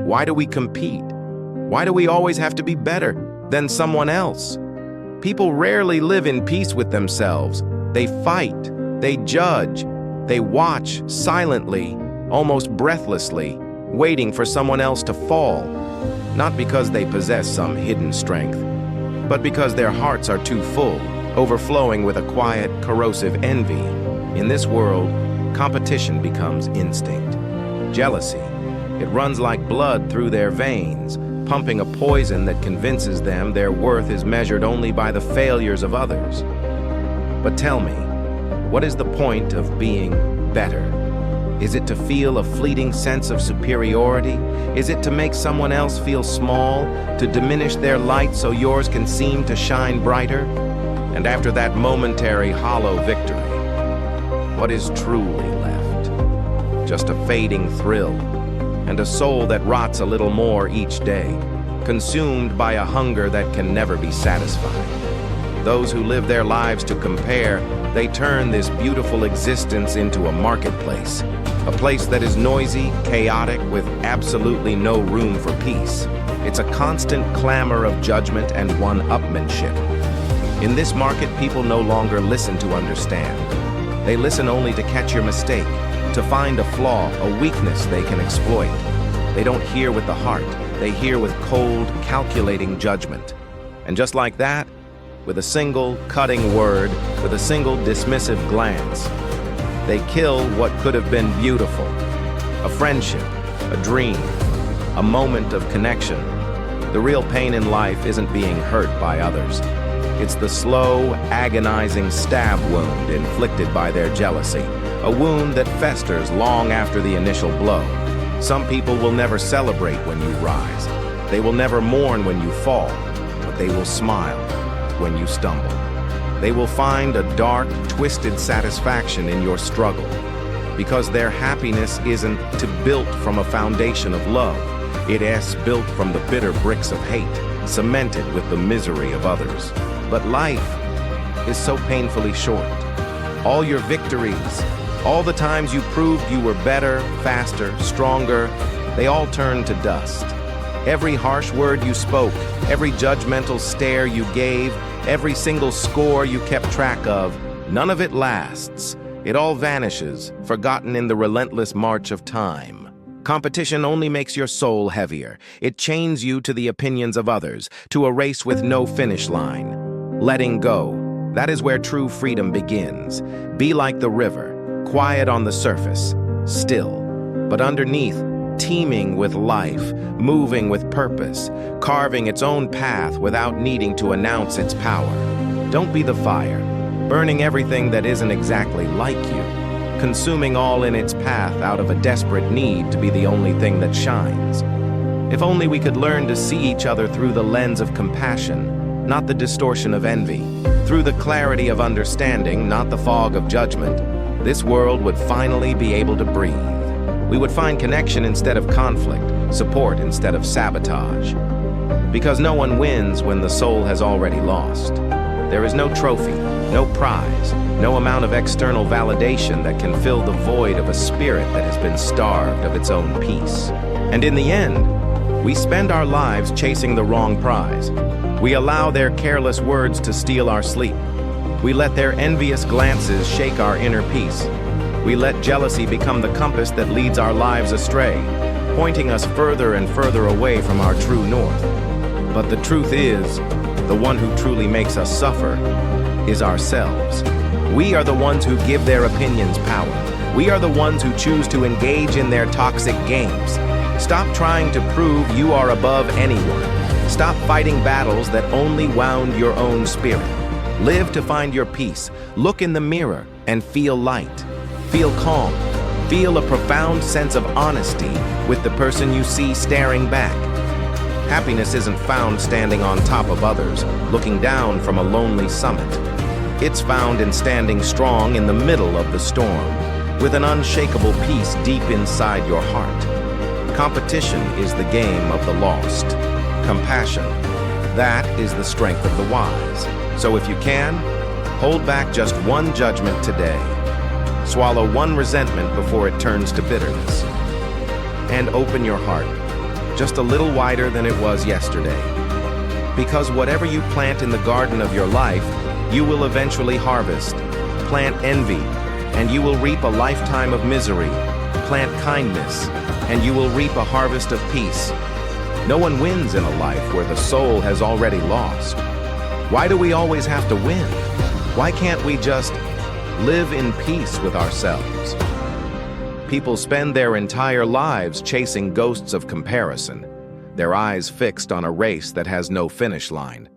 Why do we compete? Why do we always have to be better than someone else? People rarely live in peace with themselves. They fight, they judge, they watch silently, almost breathlessly, waiting for someone else to fall. Not because they possess some hidden strength, but because their hearts are too full, overflowing with a quiet, corrosive envy. In this world, competition becomes instinct. Jealousy, it runs like blood through their veins, pumping a poison that convinces them their worth is measured only by the failures of others. But tell me, what is the point of being better? Is it to feel a fleeting sense of superiority? Is it to make someone else feel small, to diminish their light so yours can seem to shine brighter? And after that momentary hollow victory, what is truly left? Just a fading thrill, and a soul that rots a little more each day, consumed by a hunger that can never be satisfied. Those who live their lives to compare, they turn this beautiful existence into a marketplace, a place that is noisy, chaotic, with absolutely no room for peace. It's a constant clamor of judgment and one-upmanship. In this market, people no longer listen to understand. They listen only to catch your mistake, to find a flaw, a weakness they can exploit. They don't hear with the heart, they hear with cold, calculating judgment. And just like that, with a single cutting word, with a single dismissive glance, they kill what could have been beautiful. A friendship, a dream, a moment of connection. The real pain in life isn't being hurt by others. It's the slow, agonizing stab wound inflicted by their jealousy, a wound that festers long after the initial blow. Some people will never celebrate when you rise. They will never mourn when you fall, but they will smile when you stumble. They will find a dark, twisted satisfaction in your struggle, because their happiness isn't built from a foundation of love. It is built from the bitter bricks of hate, cemented with the misery of others. But life is so painfully short. All your victories, all the times you proved you were better, faster, stronger, they all turned to dust. Every harsh word you spoke, every judgmental stare you gave, every single score you kept track of, none of it lasts. It all vanishes, forgotten in the relentless march of time. Competition only makes your soul heavier. It chains you to the opinions of others, to a race with no finish line. Letting go, that is where true freedom begins. Be like the river, quiet on the surface, still, but underneath, teeming with life, moving with purpose, carving its own path without needing to announce its power. Don't be the fire, burning everything that isn't exactly like you, consuming all in its path out of a desperate need to be the only thing that shines. If only we could learn to see each other through the lens of compassion, not the distortion of envy, through the clarity of understanding, not the fog of judgment, this world would finally be able to breathe. We would find connection instead of conflict, support instead of sabotage. Because no one wins when the soul has already lost. There is no trophy, no prize, no amount of external validation that can fill the void of a spirit that has been starved of its own peace. And in the end, we spend our lives chasing the wrong prize. We allow their careless words to steal our sleep. We let their envious glances shake our inner peace. We let jealousy become the compass that leads our lives astray, pointing us further and further away from our true north. But the truth is, the one who truly makes us suffer is ourselves. We are the ones who give their opinions power. We are the ones who choose to engage in their toxic games. Stop trying to prove you are above anyone. Stop fighting battles that only wound your own spirit. Live to find your peace. Look in the mirror and feel light. Feel calm. Feel a profound sense of honesty with the person you see staring back. Happiness isn't found standing on top of others, looking down from a lonely summit. It's found in standing strong in the middle of the storm, with an unshakable peace deep inside your heart. Competition is the game of the lost. Compassion, that is the strength of the wise. So if you can, hold back just one judgment today. Swallow one resentment before it turns to bitterness. And open your heart. just a little wider than it was yesterday. Because whatever you plant in the garden of your life, you will eventually harvest. Plant envy, and you will reap a lifetime of misery. Plant kindness, and you will reap a harvest of peace. No one wins in a life where the soul has already lost. Why do we always have to win? Why can't we just live in peace with ourselves? People spend their entire lives chasing ghosts of comparison, their eyes fixed on a race that has no finish line.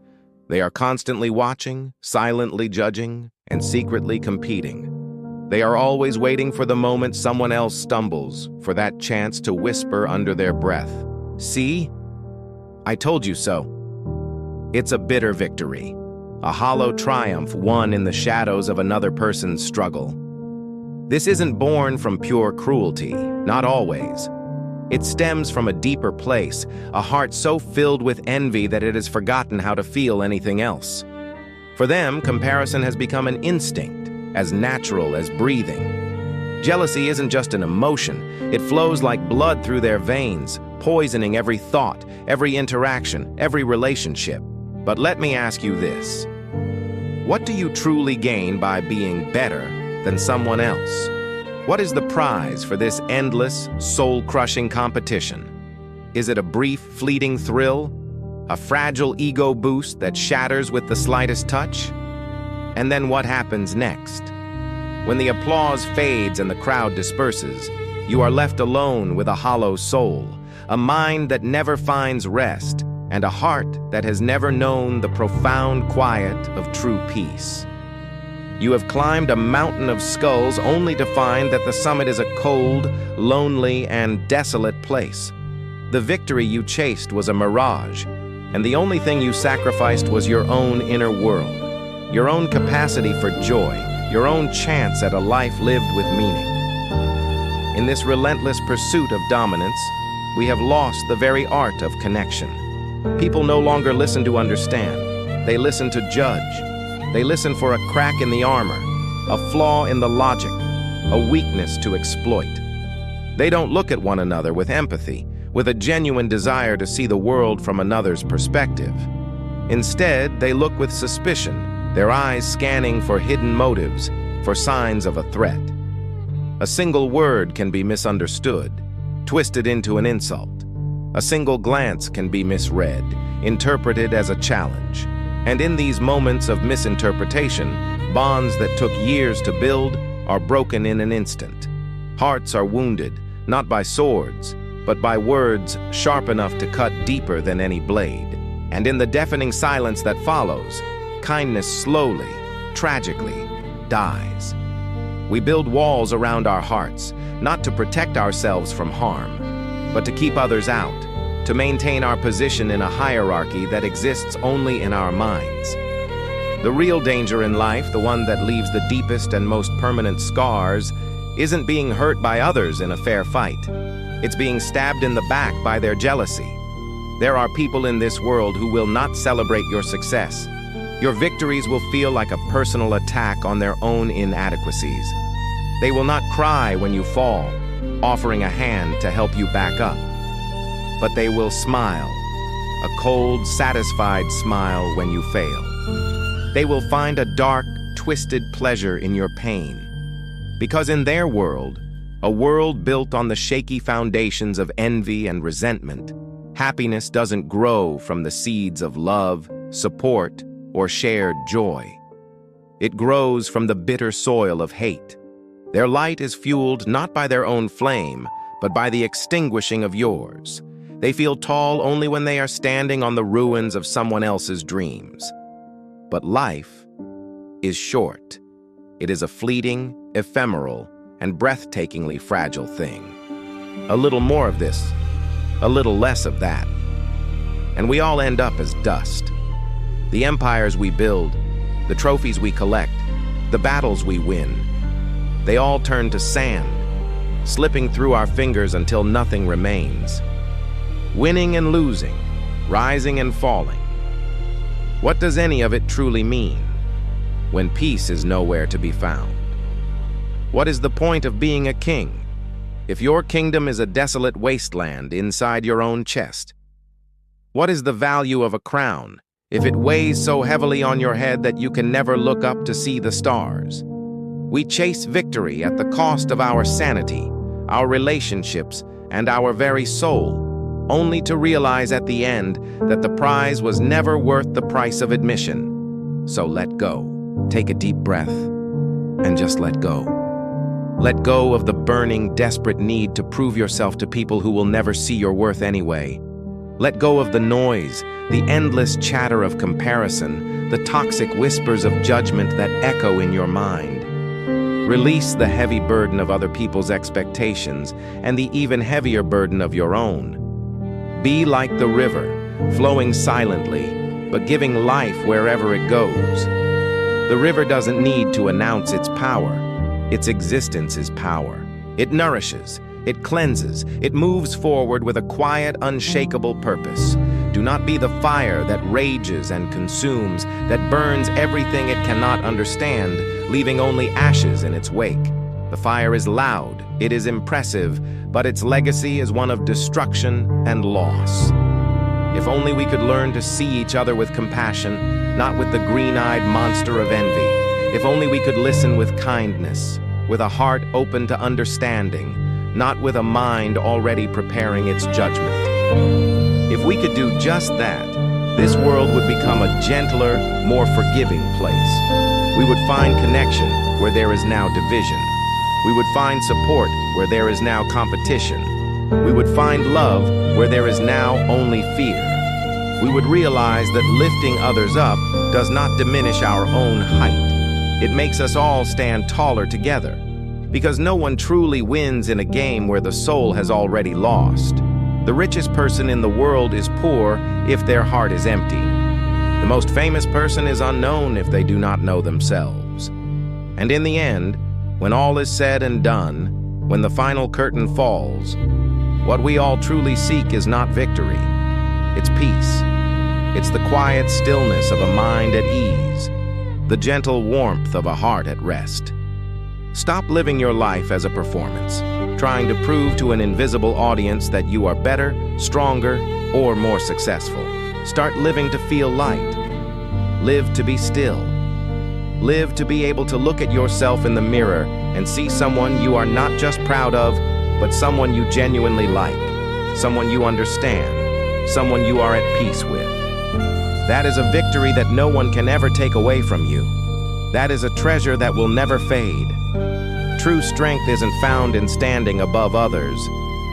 They are constantly watching, silently judging, and secretly competing. They are always waiting for the moment someone else stumbles, for that chance to whisper under their breath, "See? I told you so." It's a bitter victory, a hollow triumph won in the shadows of another person's struggle. This isn't born from pure cruelty, not always. It stems from a deeper place, a heart so filled with envy that it has forgotten how to feel anything else. For them, comparison has become an instinct, as natural as breathing. Jealousy isn't just an emotion, it flows like blood through their veins, poisoning every thought, every interaction, every relationship. But let me ask you this. What do you truly gain by being better than someone else? What is the prize for this endless, soul-crushing competition? Is it a brief, fleeting thrill? A fragile ego boost that shatters with the slightest touch? And then what happens next? When the applause fades and the crowd disperses, you are left alone with a hollow soul, a mind that never finds rest, and a heart that has never known the profound quiet of true peace. You have climbed a mountain of skulls only to find that the summit is a cold, lonely, and desolate place. The victory you chased was a mirage, and the only thing you sacrificed was your own inner world, your own capacity for joy, your own chance at a life lived with meaning. In this relentless pursuit of dominance, we have lost the very art of connection. People no longer listen to understand. They listen to judge. They listen for a crack in the armor, a flaw in the logic, a weakness to exploit. They don't look at one another with empathy, with a genuine desire to see the world from another's perspective. Instead, they look with suspicion, their eyes scanning for hidden motives, for signs of a threat. A single word can be misunderstood, twisted into an insult. A single glance can be misread, interpreted as a challenge. And in these moments of misinterpretation, bonds that took years to build are broken in an instant. Hearts are wounded, not by swords, but by words sharp enough to cut deeper than any blade. And in the deafening silence that follows, kindness slowly, tragically, dies. We build walls around our hearts, not to protect ourselves from harm, but to keep others out, to maintain our position in a hierarchy that exists only in our minds. The real danger in life, the one that leaves the deepest and most permanent scars, isn't being hurt by others in a fair fight. It's being stabbed in the back by their jealousy. There are people in this world who will not celebrate your success. Your victories will feel like a personal attack on their own inadequacies. They will not cry when you fall, offering a hand to help you back up. But they will smile, a cold, satisfied smile when you fail. They will find a dark, twisted pleasure in your pain. Because in their world, a world built on the shaky foundations of envy and resentment, happiness doesn't grow from the seeds of love, support, or shared joy. It grows from the bitter soil of hate. Their light is fueled not by their own flame, but by the extinguishing of yours. They feel tall only when they are standing on the ruins of someone else's dreams. But life is short. It is a fleeting, ephemeral, and breathtakingly fragile thing. A little more of this, a little less of that. And we all end up as dust. The empires we build, the trophies we collect, the battles we win, they all turn to sand, slipping through our fingers until nothing remains. Winning and losing, rising and falling. What does any of it truly mean when peace is nowhere to be found? What is the point of being a king if your kingdom is a desolate wasteland inside your own chest? What is the value of a crown if it weighs so heavily on your head that you can never look up to see the stars? We chase victory at the cost of our sanity, our relationships, and our very soul, only to realize at the end that the prize was never worth the price of admission. So let go. Take a deep breath and just let go. Let go of the burning, desperate need to prove yourself to people who will never see your worth anyway. Let go of the noise, the endless chatter of comparison, the toxic whispers of judgment that echo in your mind. Release the heavy burden of other people's expectations and the even heavier burden of your own. Be like the river, flowing silently, but giving life wherever it goes. The river doesn't need to announce its power. Its existence is power. It nourishes, it cleanses, it moves forward with a quiet, unshakable purpose. Do not be the fire that rages and consumes, that burns everything it cannot understand, leaving only ashes in its wake. The fire is loud, it is impressive, but its legacy is one of destruction and loss. If only we could learn to see each other with compassion, not with the green-eyed monster of envy. If only we could listen with kindness, with a heart open to understanding, not with a mind already preparing its judgment. If we could do just that, this world would become a gentler, more forgiving place. We would find connection where there is now division. We would find support where there is now competition. We would find love where there is now only fear. We would realize that lifting others up does not diminish our own height. It makes us all stand taller together, because no one truly wins in a game where the soul has already lost. The richest person in the world is poor if their heart is empty. The most famous person is unknown if they do not know themselves. And in the end, when all is said and done, when the final curtain falls, what we all truly seek is not victory. It's peace. It's the quiet stillness of a mind at ease, the gentle warmth of a heart at rest. Stop living your life as a performance, trying to prove to an invisible audience that you are better, stronger, or more successful. Start living to feel light. Live to be still. Live to be able to look at yourself in the mirror and see someone you are not just proud of, but someone you genuinely like, someone you understand, someone you are at peace with. That is a victory that no one can ever take away from you. That is a treasure that will never fade. True strength isn't found in standing above others,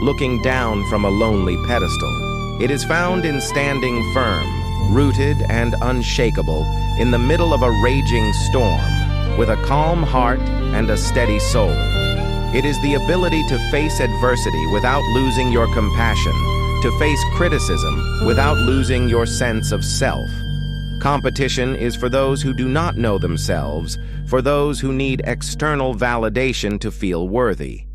looking down from a lonely pedestal. It is found in standing firm, rooted and unshakable, in the middle of a raging storm, with a calm heart and a steady soul. It is the ability to face adversity without losing your compassion, to face criticism without losing your sense of self. Competition is for those who do not know themselves, for those who need external validation to feel worthy.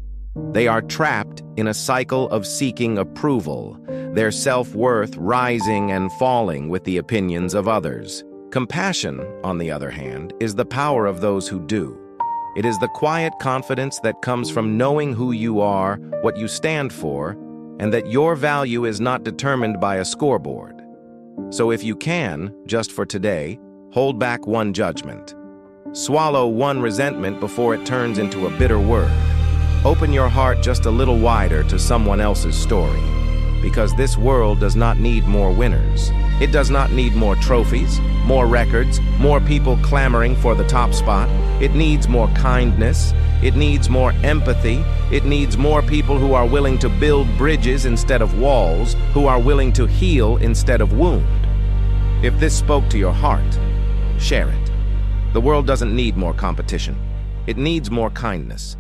They are trapped in a cycle of seeking approval, their self-worth rising and falling with the opinions of others. Compassion, on the other hand, is the power of those who do. It is the quiet confidence that comes from knowing who you are, what you stand for, and that your value is not determined by a scoreboard. So if you can, just for today, hold back one judgment. Swallow one resentment before it turns into a bitter word. Open your heart just a little wider to someone else's story, because this world does not need more winners. It does not need more trophies, more records, more people clamoring for the top spot. It needs more kindness. It needs more empathy. It needs more people who are willing to build bridges instead of walls, who are willing to heal instead of wound. If this spoke to your heart, share it. The world doesn't need more competition. It needs more kindness.